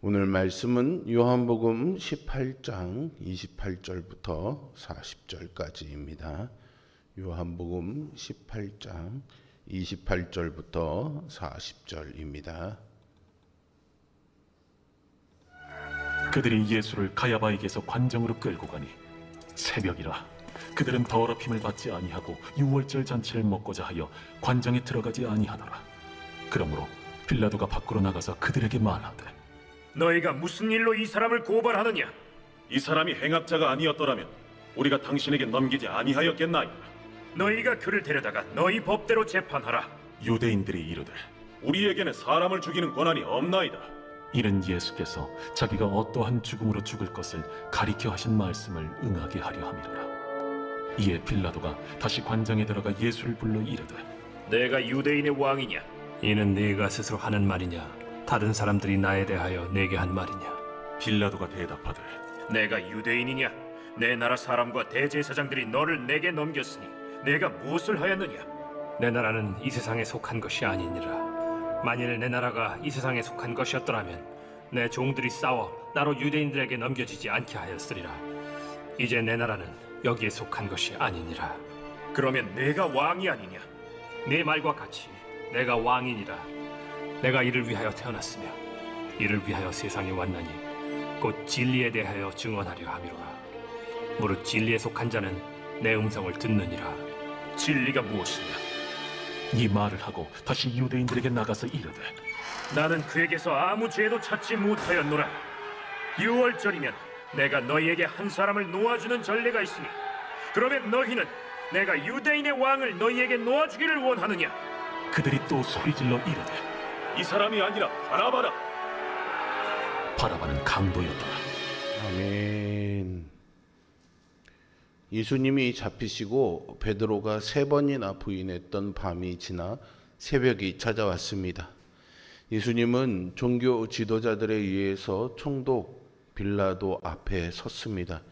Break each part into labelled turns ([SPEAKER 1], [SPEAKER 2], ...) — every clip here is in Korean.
[SPEAKER 1] 오늘 말씀은 요한복음 18장 28절부터 40절까지입니다. 요한복음 18장 28절부터 40절입니다.
[SPEAKER 2] 그들이 예수를 가야바에게서 관정으로 끌고 가니 새벽이라. 그들은 더럽힘을 받지 아니하고 유월절 잔치를 먹고자 하여 관정에 들어가지 아니하더라. 그러므로 빌라도가 밖으로 나가서 그들에게 말하되,
[SPEAKER 3] 너희가 무슨 일로 이 사람을 고발하느냐?
[SPEAKER 2] 이 사람이 행악자가 아니었더라면 우리가 당신에게 넘기지 아니하였겠나이다.
[SPEAKER 3] 너희가 그를 데려다가 너희 법대로 재판하라.
[SPEAKER 2] 유대인들이 이르되, 우리에게는 사람을 죽이는 권한이 없나이다. 이는 예수께서 자기가 어떠한 죽음으로 죽을 것을 가리켜 하신 말씀을 응하게 하려 함이로라. 이에 빌라도가 다시 관장에 들어가 예수를 불러 이르되,
[SPEAKER 3] 내가 유대인의 왕이냐?
[SPEAKER 4] 이는 네가 스스로 하는 말이냐? 다른 사람들이 나에 대하여 내게 한 말이냐?
[SPEAKER 2] 빌라도가 대답하되,
[SPEAKER 3] 내가 유대인이냐? 내 나라 사람과 대제사장들이 너를 내게 넘겼으니 내가 무엇을 하였느냐?
[SPEAKER 4] 내 나라는 이 세상에 속한 것이 아니니라. 만일 내 나라가 이 세상에 속한 것이었더라면 내 종들이 싸워 나로 유대인들에게 넘겨지지 않게 하였으리라. 이제 내 나라는 여기에 속한 것이 아니니라.
[SPEAKER 3] 그러면 내가 왕이 아니냐?
[SPEAKER 4] 네 말과 같이 내가 왕이니라. 내가 이를 위하여 태어났으며 이를 위하여 세상에 왔나니 곧 진리에 대하여 증언하려 함이로라. 무릇 진리에 속한 자는 내 음성을 듣느니라.
[SPEAKER 3] 진리가 무엇이냐?
[SPEAKER 2] 이 말을 하고 다시 유대인들에게 나가서 이르되,
[SPEAKER 3] 나는 그에게서 아무 죄도 찾지 못하였노라. 유월절이면 내가 너희에게 한 사람을 놓아주는 전례가 있으니 그러면 너희는 내가 유대인의 왕을 너희에게 놓아주기를 원하느냐?
[SPEAKER 2] 그들이 또 소리질러 이르되, 이 사람이 아니라 바라바라. 바라바는 강도였더라.
[SPEAKER 1] 아멘. 예수님이 잡히시고 베드로가 3번이나 부인했던 밤이 지나 새벽이 찾아왔습니다. 예수님은 종교 지도자들에 의해서 총독 빌라도 앞에 섰습니다.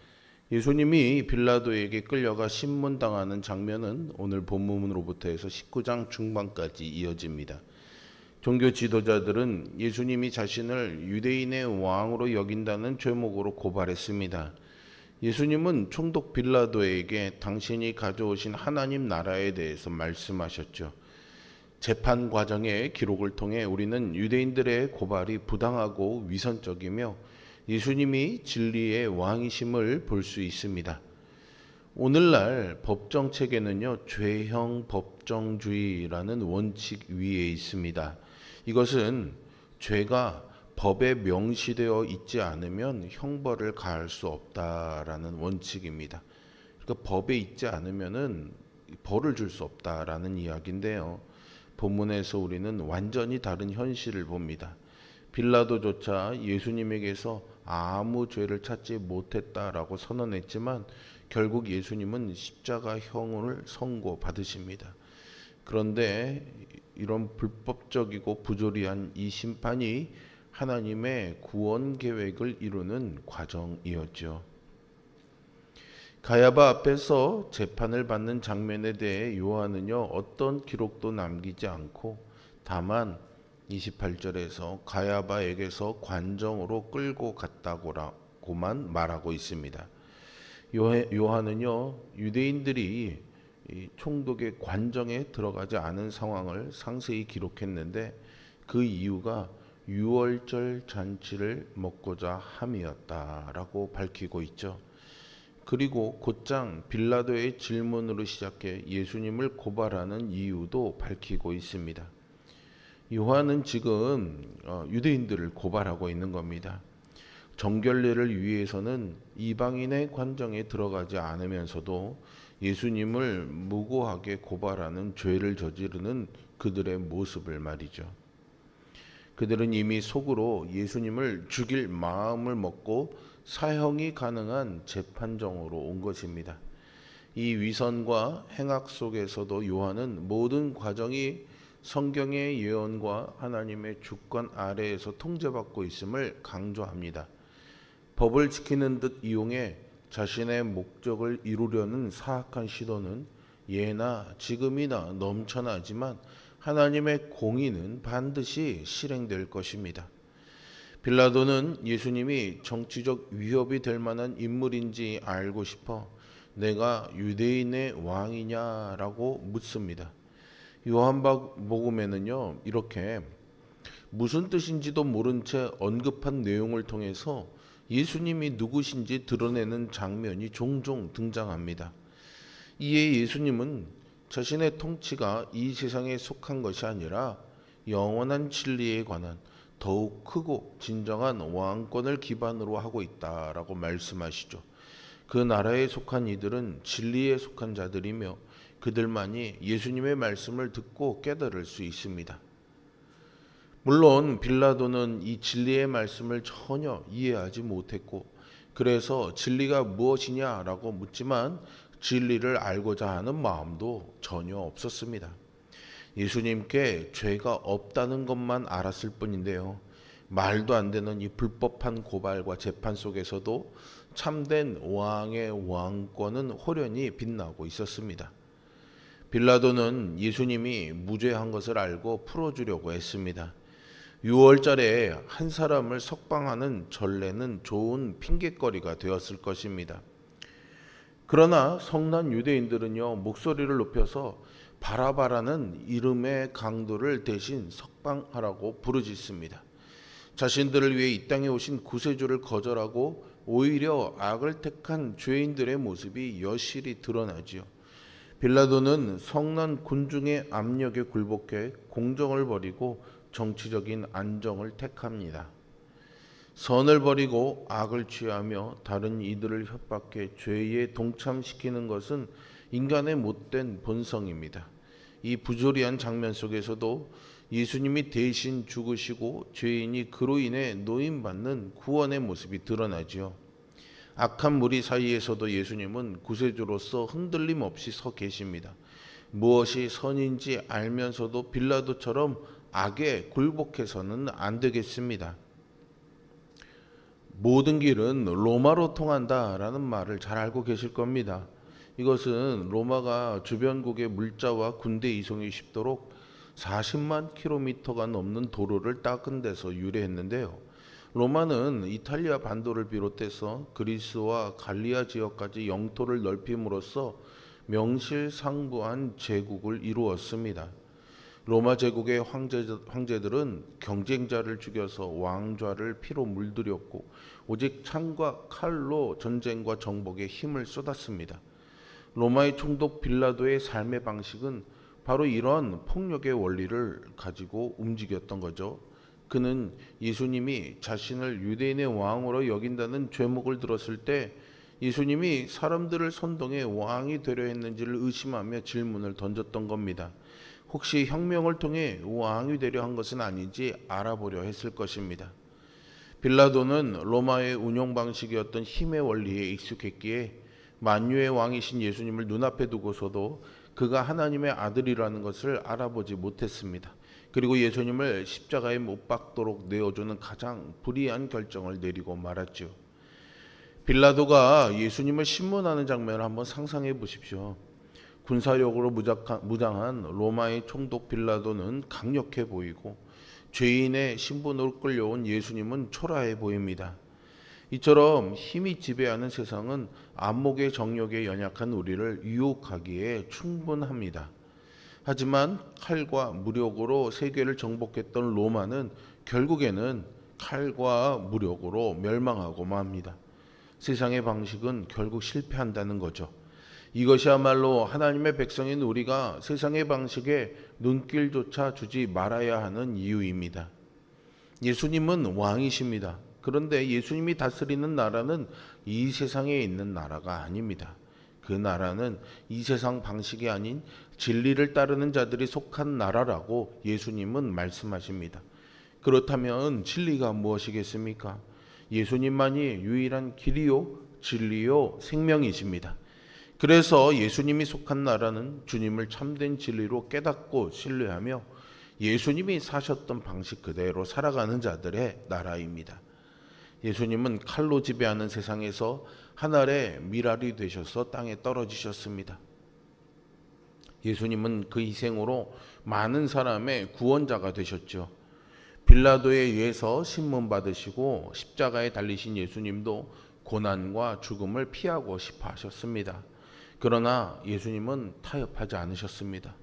[SPEAKER 1] 예수님이 빌라도에게 끌려가 신문당하는 장면은 오늘 본문으로부터 해서 19장 중반까지 이어집니다. 종교 지도자들은 예수님이 자신을 유대인의 왕으로 여긴다는 죄목으로 고발했습니다. 예수님은 총독 빌라도에게 당신이 가져오신 하나님 나라에 대해서 말씀하셨죠. 재판 과정의 기록을 통해 우리는 유대인들의 고발이 부당하고 위선적이며 예수님이 진리의 왕이심을 볼 수 있습니다. 오늘날 법정 체계는요, 죄형 법정주의라는 원칙 위에 있습니다. 이것은 죄가 법에 명시되어 있지 않으면 형벌을 가할 수 없다라는 원칙입니다. 그러니까 법에 있지 않으면은 벌을 줄 수 없다라는 이야기인데요. 본문에서 우리는 완전히 다른 현실을 봅니다. 빌라도조차 예수님에게서 아무 죄를 찾지 못했다라고 선언했지만 결국 예수님은 십자가형을 선고받으십니다. 그런데 이런 불법적이고 부조리한 이 심판이 하나님의 구원 계획을 이루는 과정이었죠. 가야바 앞에서 재판을 받는 장면에 대해 요한은요, 어떤 기록도 남기지 않고 다만 28절에서 가야바에게서 관정으로 끌고 갔다고만 말하고 있습니다. 요한은요, 유대인들이 이 총독의 관정에 들어가지 않은 상황을 상세히 기록했는데 그 이유가 유월절 잔치를 먹고자 함이었다라고 밝히고 있죠. 그리고 곧장 빌라도의 질문으로 시작해 예수님을 고발하는 이유도 밝히고 있습니다. 요한은 지금 유대인들을 고발하고 있는 겁니다. 정결례를 위해서는 이방인의 관정에 들어가지 않으면서도 예수님을 무고하게 고발하는 죄를 저지르는 그들의 모습을 말이죠. 그들은 이미 속으로 예수님을 죽일 마음을 먹고 사형이 가능한 재판정으로 온 것입니다. 이 위선과 행악 속에서도 요한은 모든 과정이 성경의 예언과 하나님의 주권 아래에서 통제받고 있음을 강조합니다. 법을 지키는 듯 이용해 자신의 목적을 이루려는 사악한 시도는 예나 지금이나 넘쳐나지만 하나님의 공의는 반드시 실행될 것입니다. 빌라도는 예수님이 정치적 위협이 될 만한 인물인지 알고 싶어 내가 유대인의 왕이냐라고 묻습니다. 요한복음에는요, 이렇게 무슨 뜻인지도 모른 채 언급한 내용을 통해서 예수님이 누구신지 드러내는 장면이 종종 등장합니다. 이에 예수님은 자신의 통치가 이 세상에 속한 것이 아니라 영원한 진리에 관한 더욱 크고 진정한 왕권을 기반으로 하고 있다라고 말씀하시죠. 그 나라에 속한 이들은 진리에 속한 자들이며 그들만이 예수님의 말씀을 듣고 깨달을 수 있습니다. 물론 빌라도는 이 진리의 말씀을 전혀 이해하지 못했고 그래서 진리가 무엇이냐라고 묻지만 진리를 알고자 하는 마음도 전혀 없었습니다. 예수님께 죄가 없다는 것만 알았을 뿐인데요. 말도 안 되는 이 불법한 고발과 재판 속에서도 참된 왕의 왕권은 호련히 빛나고 있었습니다. 빌라도는 예수님이 무죄한 것을 알고 풀어주려고 했습니다. 6월절에 한 사람을 석방하는 전례는 좋은 핑곗거리가 되었을 것입니다. 그러나 성난 유대인들은요, 목소리를 높여서 바라바라는 이름의 강도를 대신 석방하라고 부르짖습니다. 자신들을 위해 이 땅에 오신 구세주를 거절하고 오히려 악을 택한 죄인들의 모습이 여실히 드러나지요. 빌라도는 성난 군중의 압력에 굴복해 공정을 버리고 정치적인 안정을 택합니다. 선을 버리고 악을 취하며 다른 이들을 협박해 죄에 동참시키는 것은 인간의 못된 본성입니다. 이 부조리한 장면 속에서도 예수님이 대신 죽으시고 죄인이 그로 인해 노임받는 구원의 모습이 드러나지요. 악한 무리 사이에서도 예수님은 구세주로서 흔들림 없이 서 계십니다. 무엇이 선인지 알면서도 빌라도처럼 악에 굴복해서는 안 되겠습니다. 모든 길은 로마로 통한다라는 말을 잘 알고 계실 겁니다. 이것은 로마가 주변국의 물자와 군대 이송이 쉽도록 40만 킬로미터가 넘는 도로를 닦은 데서 유래했는데요. 로마는 이탈리아 반도를 비롯해서 그리스와 갈리아 지역까지 영토를 넓힘으로써 명실상부한 제국을 이루었습니다. 로마 제국의 황제들은 경쟁자를 죽여서 왕좌를 피로 물들였고 오직 창과 칼로 전쟁과 정복에 힘을 쏟았습니다. 로마의 총독 빌라도의 삶의 방식은 바로 이런 폭력의 원리를 가지고 움직였던 거죠. 그는 예수님이 자신을 유대인의 왕으로 여긴다는 죄목을 들었을 때 예수님이 사람들을 선동해 왕이 되려 했는지를 의심하며 질문을 던졌던 겁니다. 혹시 혁명을 통해 왕이 되려 한 것은 아닌지 알아보려 했을 것입니다. 빌라도는 로마의 운영 방식이었던 힘의 원리에 익숙했기에 만유의 왕이신 예수님을 눈앞에 두고서도 그가 하나님의 아들이라는 것을 알아보지 못했습니다. 그리고 예수님을 십자가에 못 박도록 내어주는 가장 불의한 결정을 내리고 말았죠. 빌라도가 예수님을 신문하는 장면을 한번 상상해 보십시오. 군사력으로 무장한 로마의 총독 빌라도는 강력해 보이고 죄인의 신분으로 끌려온 예수님은 초라해 보입니다. 이처럼 힘이 지배하는 세상은 안목의 정욕에 연약한 우리를 유혹하기에 충분합니다. 하지만 칼과 무력으로 세계를 정복했던 로마는 결국에는 칼과 무력으로 멸망하고 맙니다. 세상의 방식은 결국 실패한다는 거죠. 이것이야말로 하나님의 백성인 우리가 세상의 방식에 눈길조차 주지 말아야 하는 이유입니다. 예수님은 왕이십니다. 그런데 예수님이 다스리는 나라는 이 세상에 있는 나라가 아닙니다. 그 나라는 이 세상 방식이 아닌 진리를 따르는 자들이 속한 나라라고 예수님은 말씀하십니다. 그렇다면 진리가 무엇이겠습니까? 예수님만이 유일한 길이요, 진리요, 생명이십니다. 그래서 예수님이 속한 나라는 주님을 참된 진리로 깨닫고 신뢰하며 예수님이 사셨던 방식 그대로 살아가는 자들의 나라입니다. 예수님은 칼로 지배하는 세상에서 하늘의 미랄이 되셔서 땅에 떨어지셨습니다. 예수님은 그 희생으로 많은 사람의 구원자가 되셨죠. 빌라도에 의해서 신문 받으시고 십자가에 달리신 예수님도 고난과 죽음을 피하고 싶어 하셨습니다. 그러나 예수님은 타협하지 않으셨습니다.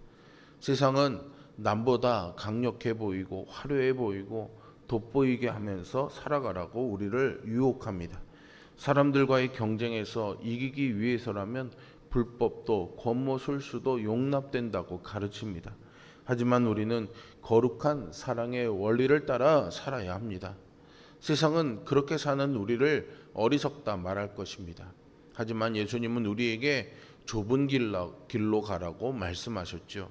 [SPEAKER 1] 세상은 남보다 강력해 보이고 화려해 보이고 돋보이게 하면서 살아가라고 우리를 유혹합니다. 사람들과의 경쟁에서 이기기 위해서라면 불법도 권모술수도 용납된다고 가르칩니다. 하지만 우리는 거룩한 사랑의 원리를 따라 살아야 합니다. 세상은 그렇게 사는 우리를 어리석다 말할 것입니다. 하지만 예수님은 우리에게 좁은 길로 가라고 말씀하셨죠.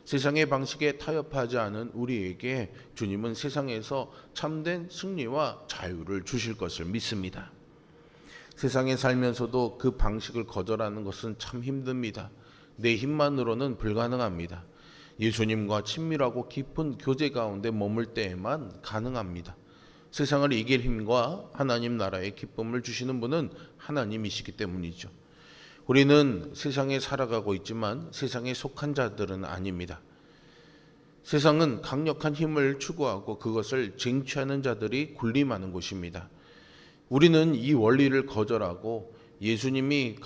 [SPEAKER 1] 세상의 방식에 타협하지 않은 우리에게 주님은 세상에서 참된 승리와 자유를 주실 것을 믿습니다. 세상에 살면서도 그 방식을 거절하는 것은 참 힘듭니다. 내 힘만으로는 불가능합니다. 예수님과 친밀하고 깊은 교제 가운데 머물 때에만 가능합니다. 세상을 이길 힘과 하나님 나라의 기쁨을 주시는 분은 하나님이시기 때문이죠. 우리는 세상에 살아가고 있지만 세상에 속한 자들은 아닙니다. 세상은 강력한 힘을 추구하고 그것을 쟁취하는 자들이 군림하는 곳입니다. 우리는 이 원리를 거절하고 예수님이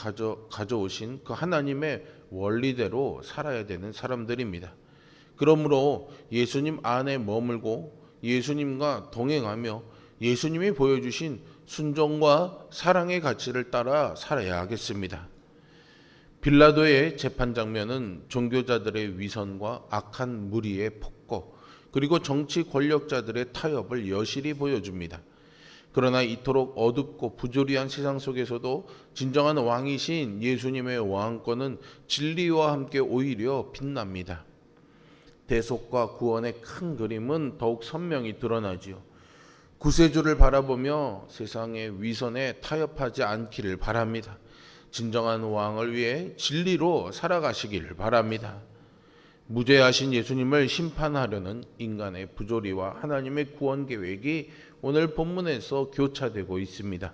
[SPEAKER 1] 가져오신 그 하나님의 원리대로 살아야 되는 사람들입니다. 그러므로 예수님 안에 머물고 예수님과 동행하며 예수님이 보여주신 순종과 사랑의 가치를 따라 살아야 하겠습니다. 빌라도의 재판 장면은 종교자들의 위선과 악한 무리의 폭거, 그리고 정치 권력자들의 타협을 여실히 보여줍니다. 그러나 이토록 어둡고 부조리한 세상 속에서도 진정한 왕이신 예수님의 왕권은 진리와 함께 오히려 빛납니다. 대속과 구원의 큰 그림은 더욱 선명히 드러나지요. 구세주를 바라보며 세상의 위선에 타협하지 않기를 바랍니다. 진정한 왕을 위해 진리로 살아가시기를 바랍니다. 무죄하신 예수님을 심판하려는 인간의 부조리와 하나님의 구원 계획이 오늘 본문에서 교차되고 있습니다.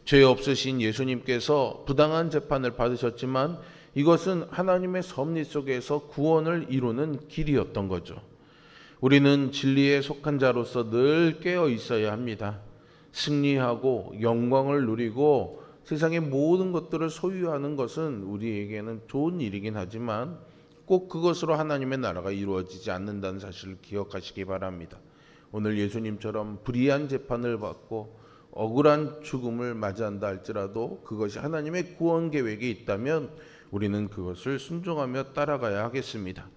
[SPEAKER 1] 죄 없으신 예수님께서 부당한 재판을 받으셨지만 이것은 하나님의 섭리 속에서 구원을 이루는 길이었던 거죠. 우리는 진리에 속한 자로서 늘 깨어 있어야 합니다. 승리하고 영광을 누리고 세상의 모든 것들을 소유하는 것은 우리에게는 좋은 일이긴 하지만 꼭 그것으로 하나님의 나라가 이루어지지 않는다는 사실을 기억하시기 바랍니다. 오늘 예수님처럼 불의한 재판을 받고 억울한 죽음을 맞이한다 할지라도 그것이 하나님의 구원 계획이 있다면 우리는 그것을 순종하며 따라가야 하겠습니다.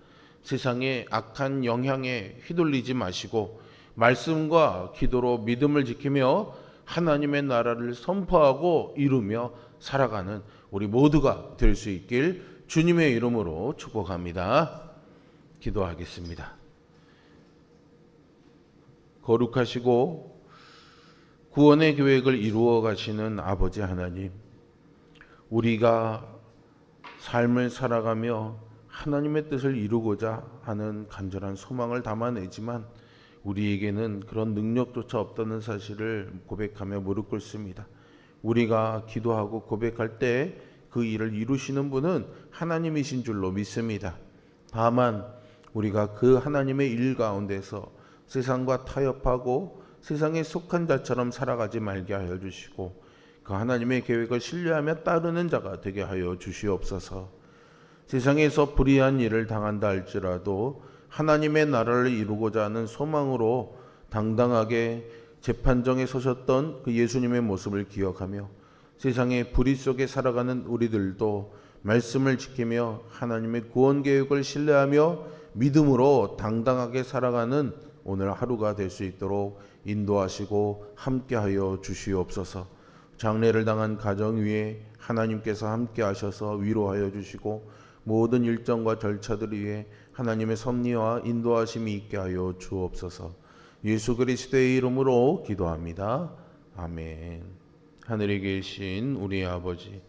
[SPEAKER 1] 세상의 악한 영향에 휘둘리지 마시고 말씀과 기도로 믿음을 지키며 하나님의 나라를 선포하고 이루며 살아가는 우리 모두가 될 수 있길 주님의 이름으로 축복합니다. 기도하겠습니다. 거룩하시고 구원의 계획을 이루어 가시는 아버지 하나님, 우리가 삶을 살아가며 하나님의 뜻을 이루고자 하는 간절한 소망을 담아내지만 우리에게는 그런 능력조차 없다는 사실을 고백하며 무릎 꿇습니다. 우리가 기도하고 고백할 때 그 일을 이루시는 분은 하나님이신 줄로 믿습니다. 다만 우리가 그 하나님의 일 가운데서 세상과 타협하고 세상에 속한 자처럼 살아가지 말게 하여 주시고 그 하나님의 계획을 신뢰하며 따르는 자가 되게 하여 주시옵소서. 세상에서 불의한 일을 당한다 할지라도 하나님의 나라를 이루고자 하는 소망으로 당당하게 재판정에 서셨던 그 예수님의 모습을 기억하며 세상의 불의 속에 살아가는 우리들도 말씀을 지키며 하나님의 구원 계획을 신뢰하며 믿음으로 당당하게 살아가는 오늘 하루가 될 수 있도록 인도하시고 함께하여 주시옵소서. 장례를 당한 가정 위에 하나님께서 함께하셔서 위로하여 주시고 모든 일정과 절차들 위에 하나님의 섭리와 인도하심이 있게 하여 주옵소서. 예수 그리스도의 이름으로 기도합니다. 아멘. 하늘에 계신 우리 아버지